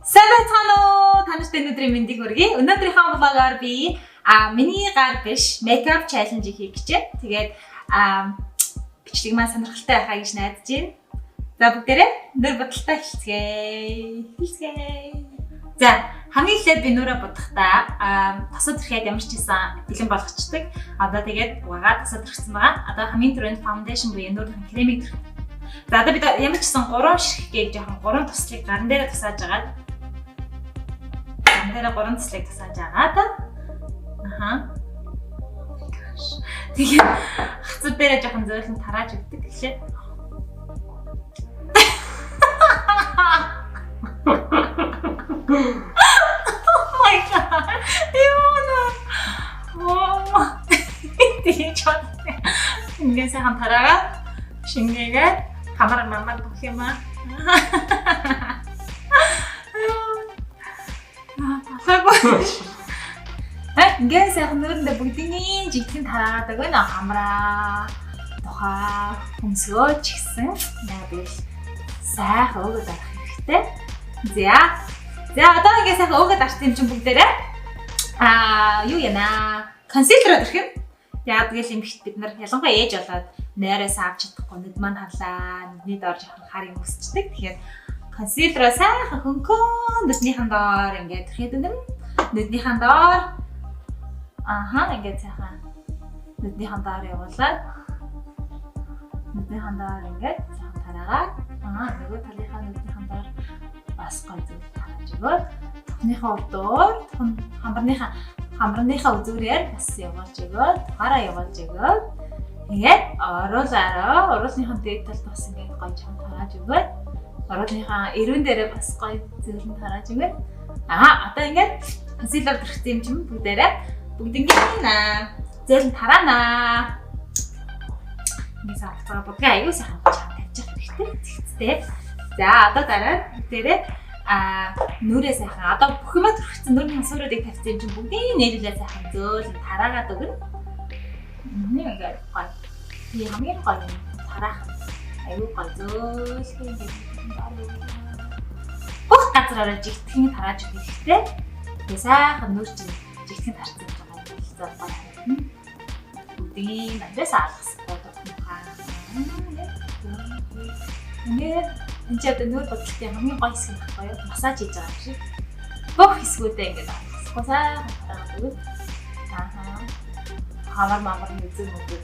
Сайн байцгаана уу? Танартай өнөөдрийн мэндийг хүргэе. Өнөөдрийнхөө влогоор би миний гар биш makeup challenge хийх гэж байна. Тэгээд бичлэг маань сонирхолтой байхаа гэж найдаж байна. За бүгдээрээ нөр бодолтой хэлцгээе. За хамгийн эхлээд би нүрээ бодохдаа тосод ирэхэд ямар ч гэсэн бэлэн болгочдөг. Одоо тэгээд угаага тосод ирсэн байгаа. Одоо хамгийн түрүүнд foundation буюу нүрийн кремийг төрөх. За одоо бид ямар ч гэсэн 3 ширхгээ жоохон 3 туслыг гарын дээр тусааж агаад гарын дээр 3 туслыг тусааж агаад тэгээд хацууд дээрээ жоохон зөөлөн тарааж өгдөг гэлээ. Oh my god. Ингээ сайхан тараагаа шингээгээд камера мамаа бүх юм аа. Ингээ сайхан нүрэндээ бүгдийн жигтэн тараагаад өгнө камера тухай хүмсгөө ч гэсэн надад сайхан өгöd авах хэрэгтэй. За одоо ингээ сайхан өгöd авсан юм чинь бүгдээрээ юу яана консилерээр ирэх юм. Яа тэгэл эмхт бид нар ялангуяа ээж болоод нойроос авч чадахгүй нүд маань харлаа, нүдний доор жоохон хар юм өсчдөг. Тэгэхээр консилероо сайхан хөнгөн нүднийхэн доор ингээд төрхэд өгнө. Нүднийхэн доор ингээд сайхан нүднийхэн доор явуулаад нүднийхэн доор ингээд сайхан тараагаад нөгөө талынхаа нүднийхэн доор бас гоё зүйл тарааж өгөөд тохныхоо урдуур хамрынхаа үзүүрээр бас явуулж өгөөд гараа явуулж өгөөд тэгээд оруулсныхаа дээд талд бас ингээд гоё чам тарааж өгөөд оруулсныхаа эрүүн дээрээ бас гоё зөвлөн тарааж өгөөд одоо ингээд консилер төрөх юм чинь бүгдээрээ бүгднийг зөвлөн тараана. Ингээд сарцаа бүгд аюу сайхан чам тавьж хэрэгтэй зэгцтэй. За одоо дараа бүгдээрээ нүрээ сайхан одоо бүх юм төрчихсөн нүрийн хасууруудыг тавьсан юм чинь бүгдийг нээлүүлээ сайхан зөөлөн тараагаад өгнө. Ингээд гоё. Би хамгийн гоё тараах. Аюу гоё зөөлхөн бүх газараараа жигтгэн тарааж өгөх хэрэгтэй. Тэгээ сайхан нүр чинь жигтгэн тарцсан байгаа хэлцээ байна. Бүгдийг надаас алгасан бодохноо. Ингээд энэ ч одоо нүр бодлогын хамгийн гоё хэсэг байхгүй юу? Массаж хийж байгаа юм шиг. Бүх хэсгүүдээ ингээд алгасан. Сайхан тараагаад өгöd. Хамар үзэн өгöd.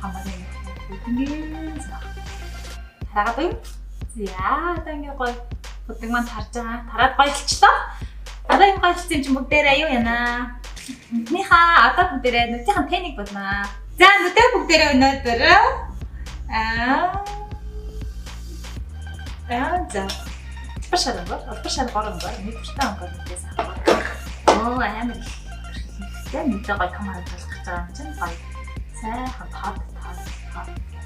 Хамарын бүгдийг тараагаад өгöd. За одоо ингээд гоё бүдэг маань тарж байгаа. Тараад гоё болчихлоо. Одоо энэ гоё болсон юм чинь бүгдээрээ юу яана? Нүднийхээ одоо бүгдээрээ нүднийхээ тэнийг боднаа. За нүдээ бүгдээрээ өнөөдөр за спешиал горон нэг бүртээ өнгөө нэгээс авах. Амар их. Яг нүдээ гоё том харагдаж байгаа юм чинь гоё. Сайхан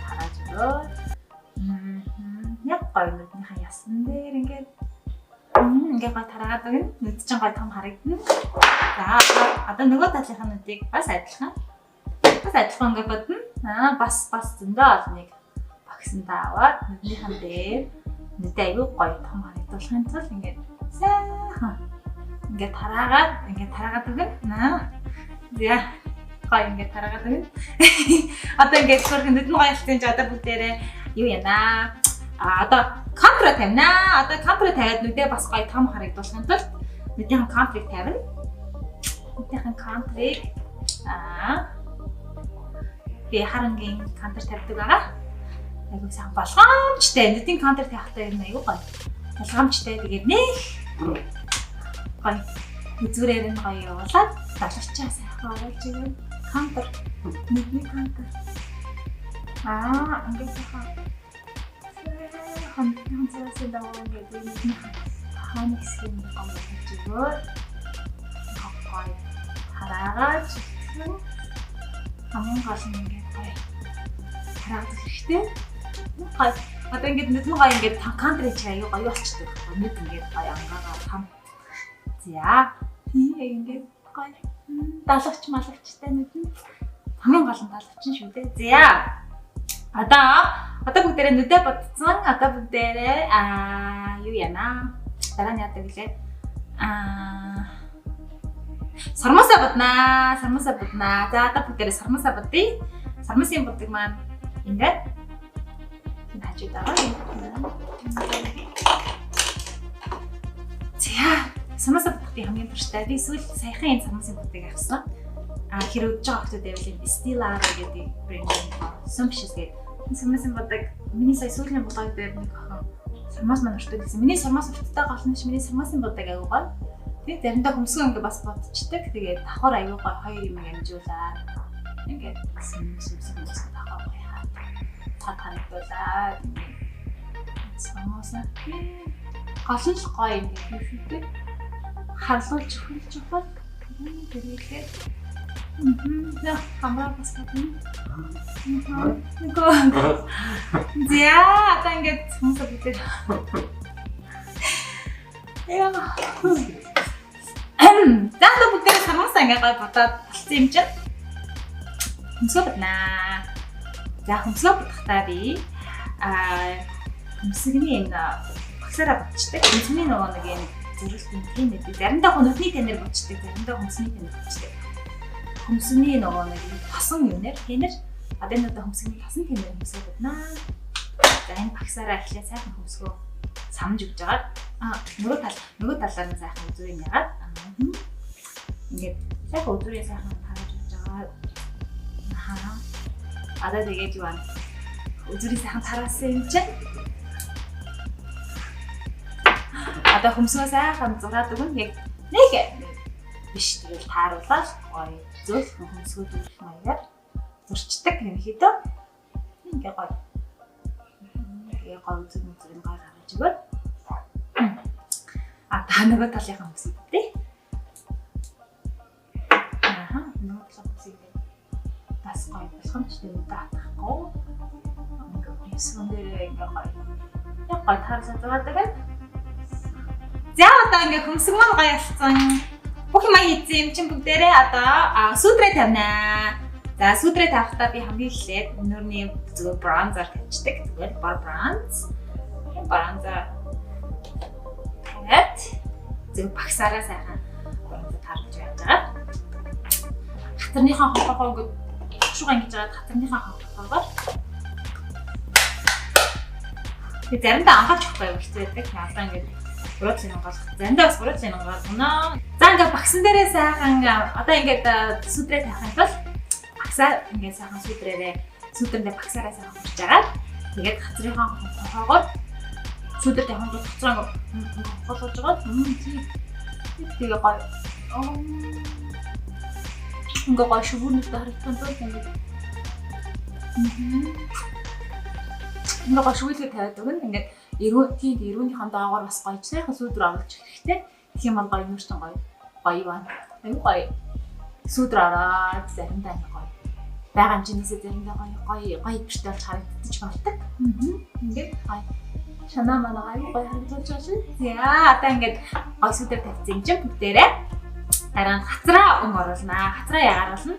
тарааж өгөөд. Яг гоё нүднийхээ ясан дээр ингээд гоё тараагаад өгнө. Нүд чинь гоё том харагдана. За одоо нөгөө талынхаа нүдийг бас адилхан ингээд бодно. Бас зөндөө олныг багсандаа аваад нүднийхэн дээр нүдээ аюу гоё том харагдуулахын тулд ингээд сайхан ингээд тараагаад өгнө. За гоё ингээд тараагаад өгнө. Одоо ингээд хөрх нүд нь гоё болсон чи одоо бүгдээрээ юу яана? Одоо контур тавина. Одоо контур тавиад нүдээ бас гоё том харагдуулахын тулд нүдийн контурыг тавина. Нүдийн контурыг би харангийн контур тавьдаг байгаа. Айгуу сайн болгоомжтой. Нүдийн контур тавихтай юм айгуу гоё. Болгоомжтой. Тэгээд нэг гоё үзүүрээр нь гоё явуулаад далавчаа сайхан оруулж өгнө. Контур. Нүдний контур. Ингээд сайхан ханцаас даваа гэдэг нь хааны хэсгийг гомдож өгөөд гоё тараагаад хамгийн гол нь ингээд гоё тараагаад хэрэгтэй. Гоё одоо ингээд нүдэн гоё ингээд контур хийж аяа гоё болчихдог. Нүд ингээд гоё ангаагаа хам. За ингээд гоё далавчтай нүд нь хамгийн гол нь далавч шүү дээ. За одоо бүгдээрээ нүдээ бодсон. Одоо бүгдээрээ юу яана? дараа нь яадаг гэлээ. Сармасаа боднаа. За одоо бүгдээрээ сармасаа бодъё. Сармасын бодог маань ингээд хажууд байгаа юм. За сармасаа бодохын хамгийн турштай би сүүл саяхан энэ сармасын бодыг авсан. Хэрэг удаж байгаа хүмүүс байвал энэ Stella гэдэг брэнд сумшис гэдэг сармасын бодог миний сая сүүлийн блог дээр нэг охин сармас маань уртдаг гэсэн. Миний сармас урттай гол нь миний сармасын бодог аягүй гоё. Тэгээд заримдаа хөмсгөө ингээ бас бодчихдаг. Тэгээд давхар аягүй гоё хоёр юм амжуулаад ингээд сүмсүмс давхар гоё хатанагдуулаад сармасаа гол нь гоё юм хийхтэй харлуулж хөлж тэрийгээр камера бас татна. За одоо ингээд хүмүүсээ бүтээ. Яа. Заанда бүгдээ самаас ингээд гой бодоод болсон юм чинь. Хөмсгөө боднаа. За хөмсгөө бодохдаа би хөмсгний энэ багсаараа бодчихдаг. Хөмсгний нөгөө нэг юм зэрэгтэй тийм ээ. Заримдаа нүдний тэнэр бодчихдаг, заримдаа хөмсгний тэнэр бодчихдаг. Хөмсгний нөгөө нэг тосон юм нэр тэнэр. Одоо энэ одоо хөмсгний тосон тэнэр хөмсгөө боднаа. За энэ багсаараа эхлээ сайхан хөмсгөө самж өгж байгаа. Нөгөө талаар нь сайхан үзүүрийг ягаад. Ингээд сайхан үзүүрийг сайхан харж өгж байгаа. Одоо тэгээд юу аа үзүүрийг сайхан тараасан юм чинь. Одоо хөмсгөө сайхан зураад өгнө. Яг нэг биш тэгэл тааруулаад гоё зөөлхөн хөмсгөө дүүрэх маягаар зурчдаг юм хийдөө. Ингээ гоё. Ингээ гоё үзүүрийг гоё гаргаж өгөөд. Та нөгөө талынхаа хөмсгөө дээ. Нөгөө талынхаа хөмсгөө бас гоё болгоомжтой даатахгүй. Ингээ хөмсгөн дээр ингээ гоё. Яг гоё таарлаа зураадаг. За одоо ингээ хөмсг маань гоё болсон. Бүх юм хийсэн юм чинь бүгдээрээ одоо сүдрээ тавина. За сүдрээ тавихтаа би хамгийн эхлээд өнөрний зөв бронзер тавьчихдаг. Зүгээр бронз. Бронзер. Тэгээд зөв багсаараа сайхан бронзер тарж байж байгаа. Хатарныхаа хохоогоо шуган гэж байгаа хатарныхаа хохоогоор. Тэгээд заримдаа анхаарч байхгүй хэвчээ байдаг. Одоо ингээ гурван гол заримдаа бас гурван гол гоноо. За ингээ багсан дээрээ сайхан одоо ингээд сүдрээ тавих юм бол багсаа ингээ сайхан сүдрэндээ багсаараа сайхан хурж агаад тэгээд хацрынхаа хохоогоор сүдэр тавих бол хацраа голгож байгаа. Тэгээ гоё. Ингээ гоё шүгүүрнүүд харагдсан тул ингээ. Ингээ гоё шүгүүлгээ тавиад өгнө. Ингээд эрүүнийхэн доогоор бас гоё сайхан сүдэр оруулж хэрэгтэй. Тэгэх юм бол гоё юмшин гоё байна. Аюу гоё сүдэр ороод заримдаа гоё. Байгаа юм чинээсээ заримдаа гоё гэртэй болж харагдчих болдог. Ингээд гоё. Шанаа манаа аюу гоё харагдаж байна шүү. За одоо ингээд гоё сүдэр тавьсан юм чинь бүгдээрээ дараа нь хацраа оруулнаа. Хацраа ягаруулна.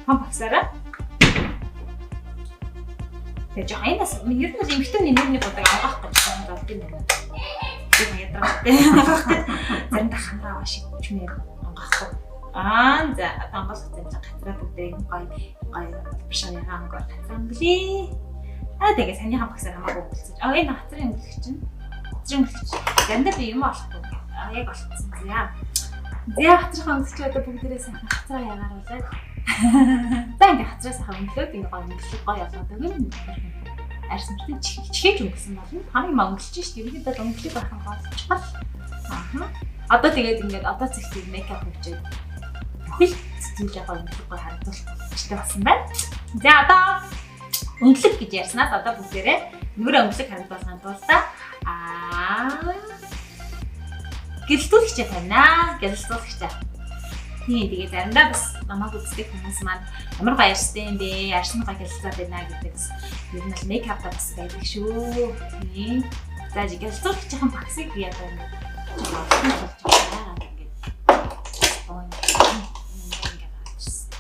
Багсаараа. Тэгээ жоо хайнаас ер нь бол эмхтэн нэрний бодог авах гэж байна гэдэг юм. Би ядраатай. Заримдаа хамраа шиг чимээр ангахгүй. За ангал хэвчээ гацраа бүгдээ гоё бишаяга ангал хацрамглий. Тэгээ санийхан багсаар хамаагүй болчихсон. Энэ хацрын өнгөлөг чинь. Заримдаа би юм олохгүй. Яг олцсон. За хацрын өнгөлөг одоо бүгдээрээ сайхан хацраа ягааруулаад. За ингээ хацраас хаа өнгөлөөд ингээ гоё өнгөлөг гоё болоод өгнө. Арьсан битэн чихээж өнгөсөн болно. Хамгийн өнгөлж шүү дээ. Ерөнхийдөө өнгөлөг байх нь голчгал. Одоо тэгээд ингээд одоо цэгт мейкап хийжээ. Бүхэл зүйл яг өнгөлөг гоё харагдуулчихтай болсон байна. За одоо өнгөлөг гэж ярьснаас одоо бүгдээрээ нүрэ өнгөлөг харагдуулсан тул гэрэлтүүлэгчээ тавина. Тийм тэгээ заримдаа бас намайг үздэг хүмүүс маань ямар гоё ярьжтэй юм бэ? Аршин гоё гялцаад байна гэдэг. Ер нь бол мейкапта бас байдаг шүү. Тийм. За гялцуулагчийн багсыг яа байна.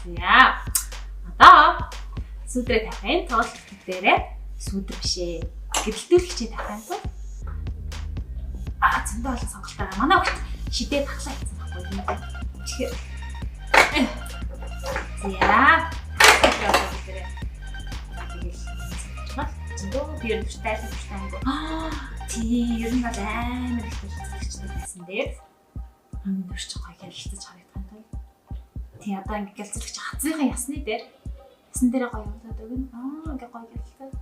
За. Одоо сүдрээ тавихын тулд бүгдээрээ сүдэр бишээ. Гэрэлтүүлэгчээ тавихын тулд зөндөө олон сонголтоо. Манай хот шидээ таглаа хийсэн байхгүй юу? Тэгэхээр зөндөө би өрөвчтэй айгүй. Тий, ер нь бол амар их хэрэгцээчтэй байсан дээр. Өрч гоё ярилцаж харагдсан той. Тий, одоо ингээ гэлцэлж хацныхаа ясны дээр ясан дээр гоё явуулаад өгнө. Ингээ гоё ярилцаад.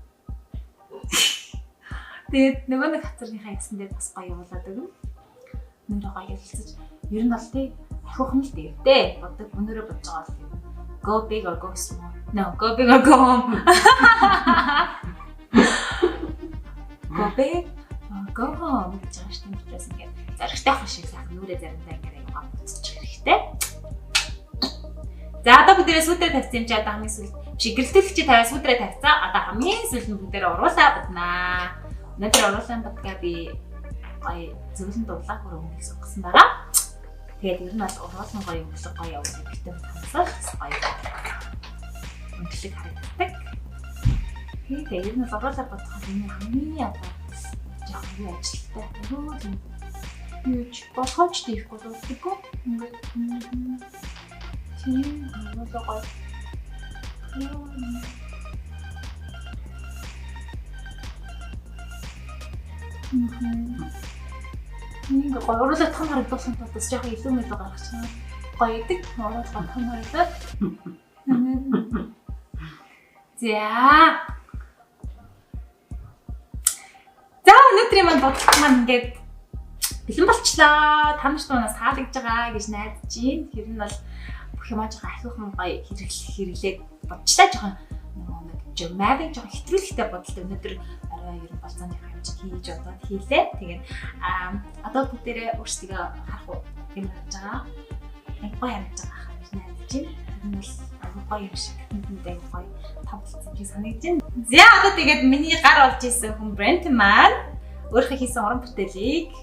Тэгээд нөгөө нэг хацрынхаа ясан дээр бас гоё явуулаад өгнө. Нүрэ гоё ярилцаж. Ер нь бол тий, ахиухан л дээ. Одоо өнөөрөө бодож байгаа бол go big or go small. No, go big or go home. Go big or go home гэж байгаа шүү дээ. Тэрээс ингээд зарагтай ах шиг сайхан нүрээ заримдаа ингээд аяга буцчих хэрэгтэй. За одоо бүгдээрээ сүүтрээ тавьсан юм чи одоо хамгийн сүүл гэрэлтүүлэгчи тавиа сүүтрээ тавьцаа. Одоо хамгийн сүүл нь бүгдээрээ уруулаа боднаа. Өнөөдөр уруулсан бодгаа би гоё зөвлөн дуулаа хөрөнгө гэсэн гсэн дараа. Тэгээд ер нь бол уруулсан гоё өнгөлөг гоё явуулах хэрэгтэй хамсах гоё. Өнгөлөг харагддаг. Тэгээд ер нь бол уруулаа бодох юм хамгийн одоо яг юу ажилттай. Юуч болохоч тийхгүй болдгоо. Ингээд тийм уруулаа гоё. Ингээ гоё уруулаа том харагдсан тул яг илүү мэл гаргаж чана. Гоё идэг уруулаа том харагдаад. За өнөөдрийн маань бодлого маань ингээд бэлэн болчлаа. Та нарт унаас таалагдж байгаа гэж найдаж байна. Тэр нь бол бүх юм ажгаа ахиухан гоё хэрэглээд бодчлаа жоохон нэг жимаавиг жоохон хэтрүүлэгтэй бодолтой өнөөдөр арай ер нь болцооны хэмжээ хийж удаад хийлээ. Тэгээд одоо бүгдээрээ өөрсдөө харах уу юм хийж байгаа. Нэг гоё харагдж байгаа гэж найдаж байна. Тэр нь бол гоё юм шиг нэгэндээ гоё тавцсан гэж санагдаж байна. За одоо тэгээд миний гар олж исэн хүн брэнд маань өөрийнхөө хийсэн уран бүтээлийг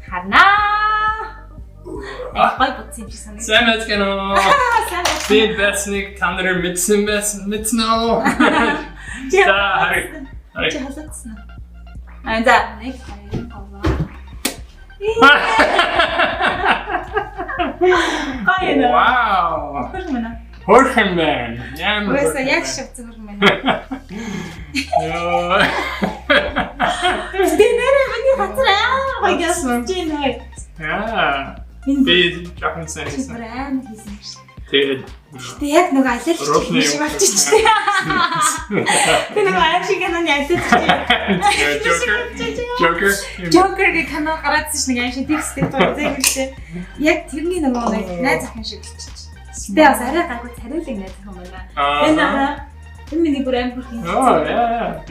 харнаа. Гоё бодсон юм шиг санагдаж. Сайн байна уу? Би бэсник танаар мэдсэн нөө. За хари. Чи халагдсан уу? За нэг хоёр аваа. Гайна. Вау. Хөрмөн. Хөрмөн. Яам. Уусаа яг шивцэн хөрмөн. Йоо. Стенэрэ миний хатар гоё гэсэн чинь нөө. Яа. Би жоохон сайнсан. Брэнд хийсэн шүү. Тэгээд яг нөгөө алиалч шиг болчихчихлээ. Би нөгөө алиалч киноны алиалч. Joker гэх кино гараадсан ш нэг аншин тексттэй тулзээ хэлээ. Яг тэрний нөгөө нэг найз охин шиг болчихчих. Тэгээ бас арай гайгүй цариулаг найз охин байна. Энэ миний бүр амар хин. Яа.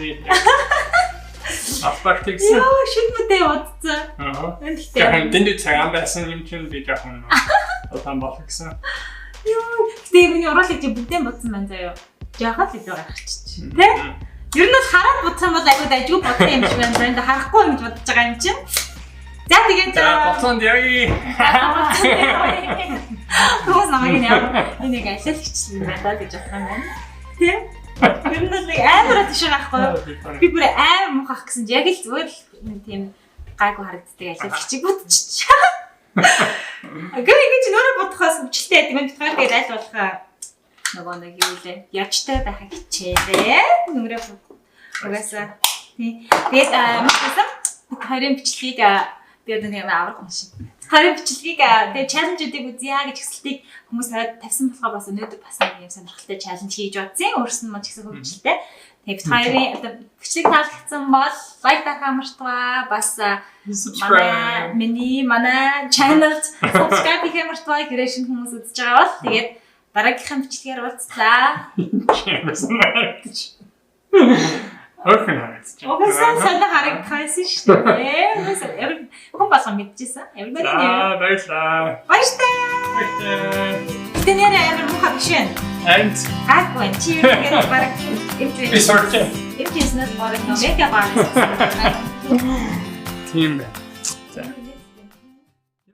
Апартекс. Йоо, шигмэдээ бодцоо. Энэ тэгэхээр дэндүү цагаан байсан юм чинь би жоохон удаан болох гэсэн. Йоо, тэгээ миний уруулыг чи бүгдэн бодсон байна заяа. Жаахан л илүү гаргачих. Тэ? Ер нь бол хараад бодсон бол айгүй дайггүй бодсон юм шиг байна. Энд харахгүй юм гэж бодож байгаа юм чинь. За тэгээд боцонд яги. Тус намайг яа. Энийг алиалчихсан байна гэж бодсон юм байна. Тэ? Ер нь бол амар тийш байхгүй. Би бүр амар мухах гэсэн яг л зүгээр л тийм гайгүй харагддаг алиалчиг бодчих. Гэвч нөрө бодохоос өвчлөлтэй гэдэг юм тэгэхээр тэгээд аль болох нөгөө нэг юу лээ явжтай байхаа хичээлээ. Нүрээ угаасаа тий. Тэгээд мэдээсээ хоёрын бичлэгийг би одоо нэг аврах юм шиг. Хоёрын бичлэгийг тэгээд чаленжуудыг үзье гэж хэсэлтийг хүмүүс тавьсан болохоор бас өнөөдөр бас нэг юм сонирхолтой чаленж хийж бодсон. Өөрснөө мань ч гэсэн хөвчлөлтэй. Тэгээд бид хоёрын одоо бичлэг таалагдсан бол лайк дарахаа мартаваа. Бас манай channel-д subscribe хийх мартаваа. Creation хүмүүс үзэж байгаа бол тэгээд дараагийнхаа бичлэгээр уулзлаа. Хөрхөн харагдчих. Угаасаа санаа харагдчихсан шүү дээ. Хүн болгон мэдчихсэн. Everybody knew. Баярлалаа. Баярлалаа. Тэнээр амар муха бишэн. And Аггүй чи тэгээд бараг би сорч. If it's not бараг нэг яг бараг. Team.